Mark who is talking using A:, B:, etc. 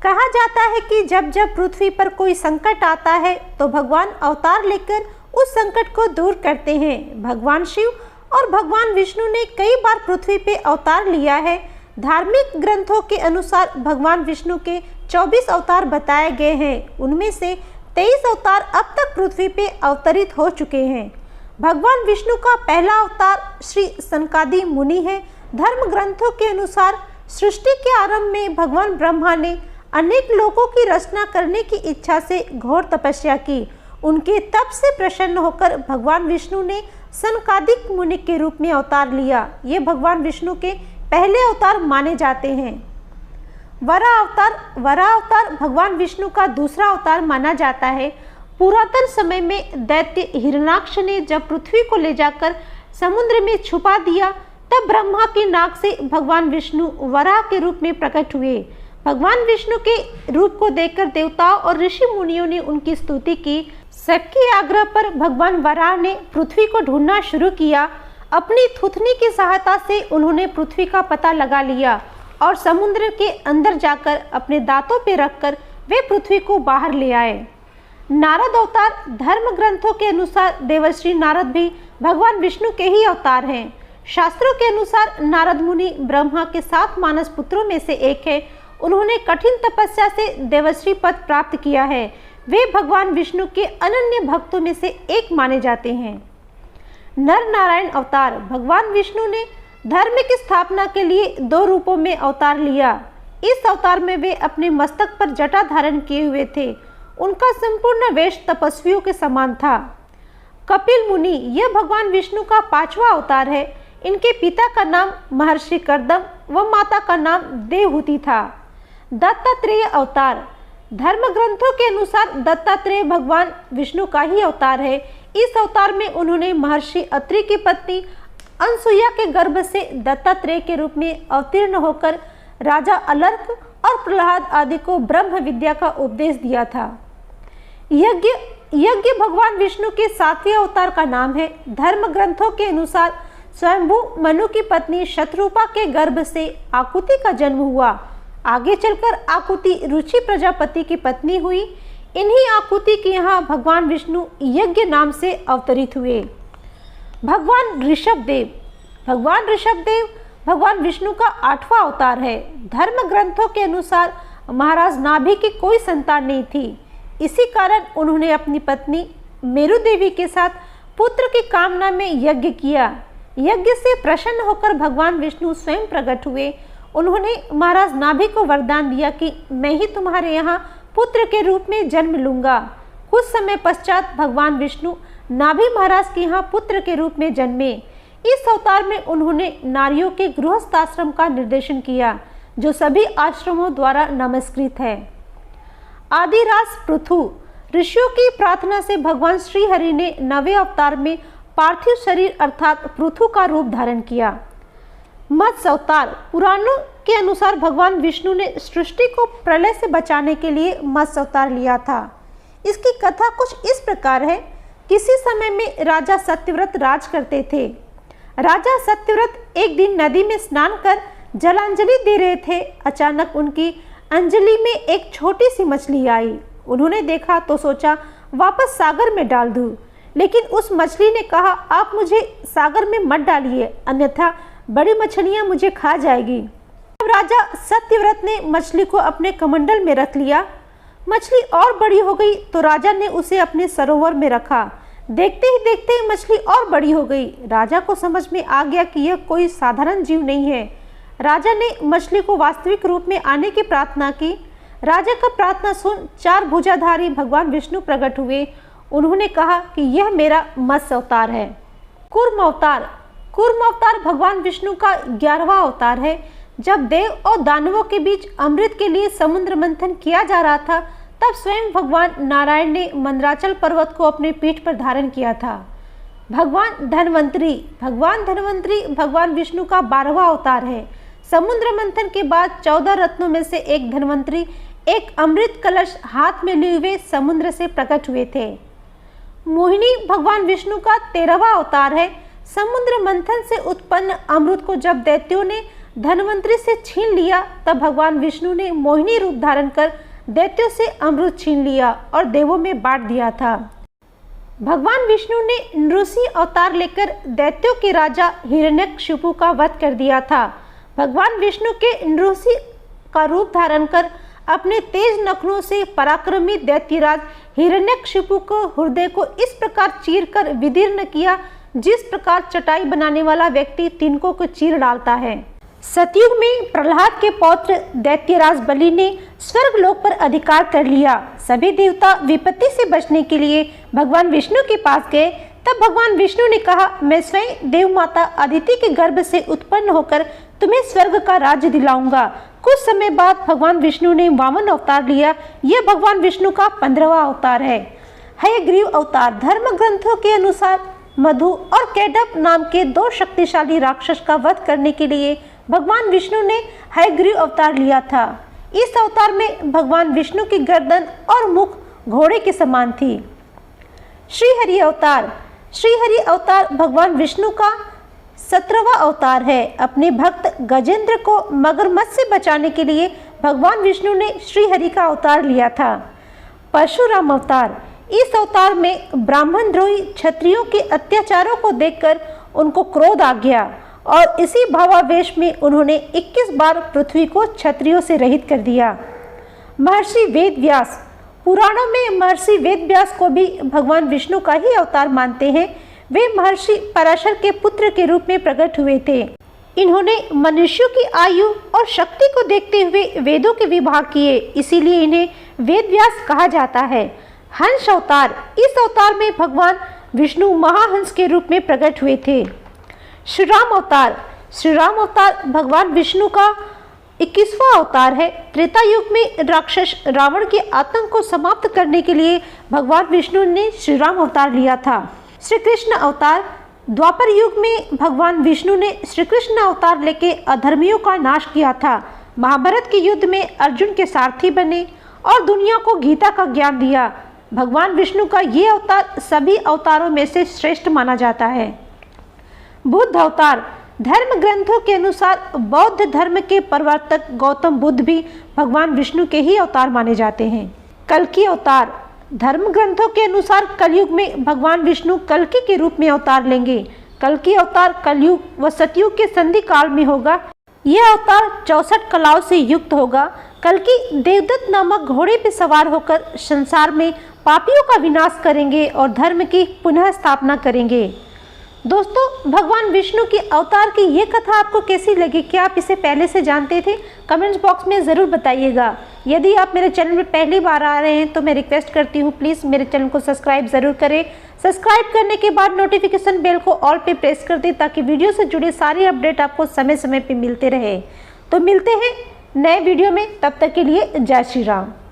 A: कहा जाता है कि जब जब पृथ्वी पर कोई संकट आता है तो भगवान अवतार लेकर उस संकट को दूर करते हैं। भगवान शिव और भगवान विष्णु ने कई बार पृथ्वी पे अवतार लिया है। धार्मिक ग्रंथों के अनुसार भगवान विष्णु के 24 अवतार बताए गए हैं। उनमें से 23 अवतार अब तक पृथ्वी पे अवतरित हो चुके हैं। भगवान विष्णु का पहला अवतार श्री सनकादि मुनि है। धर्म ग्रंथों के अनुसार सृष्टि के आरंभ में भगवान ब्रह्मा ने अनेक लोगों की रचना करने की इच्छा से घोर तपस्या की। उनके तप से प्रसन्न होकर भगवान विष्णु ने सनकादिक मुनि के रूप में अवतार लिया। ये भगवान विष्णु के पहले अवतार माने जाते हैं। वराह अवतार भगवान विष्णु का दूसरा अवतार माना जाता है। पुरातन समय में दैत्य हिरण्याक्ष ने जब पृथ्वी को ले जाकर समुद्र में छुपा दिया, तब ब्रह्मा की नाक से भगवान विष्णु वराह के रूप में प्रकट हुए। भगवान विष्णु के रूप को देखकर देवताओं और ऋषि मुनियों ने उनकी स्तुति की। सबके आग्रह पर भगवान वराह ने पृथ्वी को ढूंढना शुरू किया। अपनी थूथनी की सहायता से उन्होंने पृथ्वी का पता लगा लिया और समुद्र के अंदर जाकर अपने दांतों पर रखकर वे पृथ्वी को बाहर ले आए। नारद अवतार धर्म ग्रंथों के अनुसार देवर्षि नारद भी भगवान विष्णु के ही अवतार हैं। शास्त्रों के अनुसार नारद मुनि ब्रह्मा के 7 मानस पुत्रों में से एक है। उन्होंने कठिन तपस्या से देवर्षि पद प्राप्त किया है। वे भगवान विष्णु के अनन्य भक्तों में से एक माने जाते हैं। नर नारायण अवतार भगवान विष्णु ने धर्म की स्थापना के लिए 2 रूपों में अवतार लिया। इस अवतार में वे अपने मस्तक पर जटा धारण किए हुए थे। उनका संपूर्ण वेश तपस्वियों के समान था। कपिल मुनि यह भगवान विष्णु का 5वां अवतार है। इनके पिता का नाम महर्षि कर्दम व माता का नाम देवहूति था। दत्तात्रेय अवतार धर्म ग्रंथों के अनुसार दत्तात्रेय भगवान विष्णु का ही अवतार है। इस अवतार में उन्होंने महर्षि अत्रि की पत्नी अनसुईया के गर्भ से दत्तात्रेय के रूप में अवतीर्ण होकर राजा अलर्क और प्रहलाद आदि को ब्रह्म विद्या का उपदेश दिया था। यज्ञ भगवान विष्णु के 7वें अवतार का नाम है। धर्म ग्रंथों के अनुसार स्वयंभू मनु की पत्नी शतरूपा के गर्भ से आकुति का जन्म हुआ। आगे चलकर आकुति रुचि प्रजापति की पत्नी हुई। इन्हीं आकुति के यहाँ भगवान विष्णु यज्ञ नाम से अवतरित हुए। भगवान ऋषभदेव भगवान विष्णु का 8वां अवतार है। धर्म ग्रंथों के अनुसार महाराज नाभि की कोई संतान नहीं थी। इसी कारण उन्होंने अपनी पत्नी मेरु देवी के साथ पुत्र की कामना में यज्ञ किया। यज्ञ से प्रसन्न होकर भगवान विष्णु स्वयं प्रकट हुए। उन्होंने महाराज नाभि को वरदान दिया कि मैं ही तुम्हारे यहाँ पुत्र के रूप में जन्म लूंगा। कुछ समय पश्चात भगवान विष्णु नाभि महाराज के यहाँ पुत्र के रूप में जन्मे। इस अवतार में उन्होंने नारियों के गृहस्थाश्रम का निर्देशन किया, जो सभी आश्रमों द्वारा नमस्कृत है। आदिराज पृथु ऋषियों की प्रार्थना से भगवान श्री हरि ने 9वें अवतार में पार्थिव शरीर अर्थात पृथु का रूप धारण किया। मत्स्य अवतार पुराणों के अनुसार भगवान विष्णु ने सृष्टि को प्रलय से बचाने के लिए मत्स्य अवतार लिया था। इसकी कथा कुछ इस प्रकार है। किसी समय में राजा सत्यव्रत राज करते थे। राजा सत्यव्रत एक दिन नदी में स्नान कर जलांजलि दे रहे थे। अचानक उनकी अंजलि में एक छोटी सी मछली आई। उन्होंने देखा तो सोचा वापस सागर में डाल दूं, लेकिन उस मछली ने कहा आप मुझे सागर में मत डालिए, अन्यथा बड़ी मछलियां मुझे खा जाएगी। तब राजा सत्यव्रत ने मछली को अपने कमंडल में रख लिया। मछली और बड़ी हो गई तो राजा ने उसे अपने सरोवर में रखा। देखते ही देखते मछली और बड़ी हो गई। राजा को समझ में आ गया कि यह कोई साधारण जीव नहीं है। राजा ने मछली को वास्तविक रूप में आने की प्रार्थना की। राजा का प्रार्थना सुन 4 भुजाधारी भगवान विष्णु प्रकट हुए। उन्होंने कहा कि यह मेरा मत्स्य अवतार है। कूर्म अवतार भगवान विष्णु का 11वां अवतार है। जब देव और दानवों के बीच अमृत के लिए समुद्र मंथन किया जा रहा था, तब स्वयं भगवान नारायण ने मंदराचल पर्वत को अपने पीठ पर धारण किया था। भगवान धन्वंतरी भगवान विष्णु का 12वां अवतार है। समुद्र मंथन के बाद 14 रत्नों में से एक धन्वंतरी एक अमृत कलश हाथ में लिए हुए समुद्र से प्रकट हुए थे। मोहिनी भगवान विष्णु का 13वां अवतार है। समुद्र मंथन से उत्पन्न अमृत को जब दैत्यों ने धन्वंतरि से छीन लिया, तब भगवान विष्णु ने मोहिनी रूप धारण कर दैत्यों से अमृत छीन लिया और देवों में बांट दिया था। भगवान विष्णु ने नृसिंह अवतार लेकर दैत्यों के राजा हिरण्यकशिपु का वध कर दिया था। भगवान विष्णु के नृसिंह का रूप धारण कर अपने तेज नखरों से पराक्रमी दैत्यराज हिरण्यकशिपु को हृदय को इस प्रकार चीर कर विदीर्ण किया, जिस प्रकार चटाई बनाने वाला व्यक्ति तिनकों को चीर डालता है। सतयुग में प्रहलाद के पौत्र दैत्यराज बलि ने स्वर्ग लोक पर अधिकार कर लिया। सभी देवता विपत्ति से बचने के लिए भगवान विष्णु के पास गए। तब भगवान विष्णु ने कहा, मैं स्वयं देव माता अदिति के गर्भ से उत्पन्न होकर तुम्हें स्वर्ग का राज्य दिलाऊंगा। कुछ समय बाद भगवान विष्णु ने वामन अवतार लिया। यह भगवान विष्णु का 15वां अवतार है। हयग्रीव अवतार। धर्म ग्रंथों के अनुसार मधु और कैटभ नाम के 2 शक्तिशाली राक्षस का वध करने के लिए भगवान विष्णु ने हयग्रीव अवतार लिया था। इस अवतार में भगवान विष्णु की गर्दन और मुख घोड़े के समान थी। श्रीहरि अवतार। श्रीहरि अवतार भगवान विष्णु का 17वां अवतार है। अपने भक्त गजेंद्र को मगरमच्छ से बचाने के लिए भगवान विष्णु ने श्रीहरि का अवतार लिया था। परशुराम अवतार। इस अवतार में ब्राह्मण द्रोही क्षत्रियों के अत्याचारों को देखकर उनको क्रोध आ गया और इसी भावावेश में उन्होंने 21 बार पृथ्वी को क्षत्रियों से रहित कर दिया। महर्षि वेद व्यास। पुराणों में महर्षि वेद व्यास को भी भगवान विष्णु का ही अवतार मानते हैं। वे महर्षि पराशर के पुत्र के रूप में प्रकट हुए थे। इन्होंने मनुष्यों की आयु और शक्ति को देखते हुए वेदों के विभाग किए, इसीलिए इन्हें वेद व्यास कहा जाता है। हंस अवतार। इस अवतार में भगवान विष्णु महाहंस के रूप में प्रकट हुए थे। श्री राम अवतार। श्री राम अवतार भगवान विष्णु का 21वां अवतार है। त्रेता युग में राक्षस रावण के आतंक को समाप्त करने के लिए भगवान विष्णु ने श्री राम अवतार लिया था। श्री कृष्ण अवतार। द्वापर युग में भगवान विष्णु ने श्री कृष्ण अवतार लेके अधर्मियों का नाश किया था। महाभारत के युद्ध में अर्जुन के सारथी बने और दुनिया को गीता का ज्ञान दिया। भगवान विष्णु का ये अवतार सभी अवतारों में से श्रेष्ठ माना जाता है। बुद्ध अवतार। धर्म ग्रंथों के अनुसार बौद्ध धर्म के प्रवर्तक गौतम बुद्ध भी भगवान विष्णु के ही अवतार माने जाते हैं। कल्कि अवतार। धर्म ग्रंथों के अनुसार कलयुग में भगवान विष्णु कल्कि के रूप में अवतार लेंगे। कल्कि अवतार कलयुग व सतयुग के संधि काल में होगा। यह अवतार 64 कलाओं से युक्त होगा। कल्कि देवदत्त नामक घोड़े पर सवार होकर संसार में पापियों का विनाश करेंगे और धर्म की पुनः स्थापना करेंगे। दोस्तों, भगवान विष्णु की अवतार की ये कथा आपको कैसी लगी? क्या आप इसे पहले से जानते थे? कमेंट्स बॉक्स में ज़रूर बताइएगा। यदि आप मेरे चैनल में पहली बार आ रहे हैं तो मैं रिक्वेस्ट करती हूँ, प्लीज़ मेरे चैनल को सब्सक्राइब ज़रूर करें। सब्सक्राइब करने के बाद नोटिफिकेशन बेल को ऑल पे प्रेस कर दें ताकि वीडियो से जुड़े सारे अपडेट आपको समय समय पर मिलते रहे। तो मिलते हैं नए वीडियो में, तब तक के लिए जय श्री राम।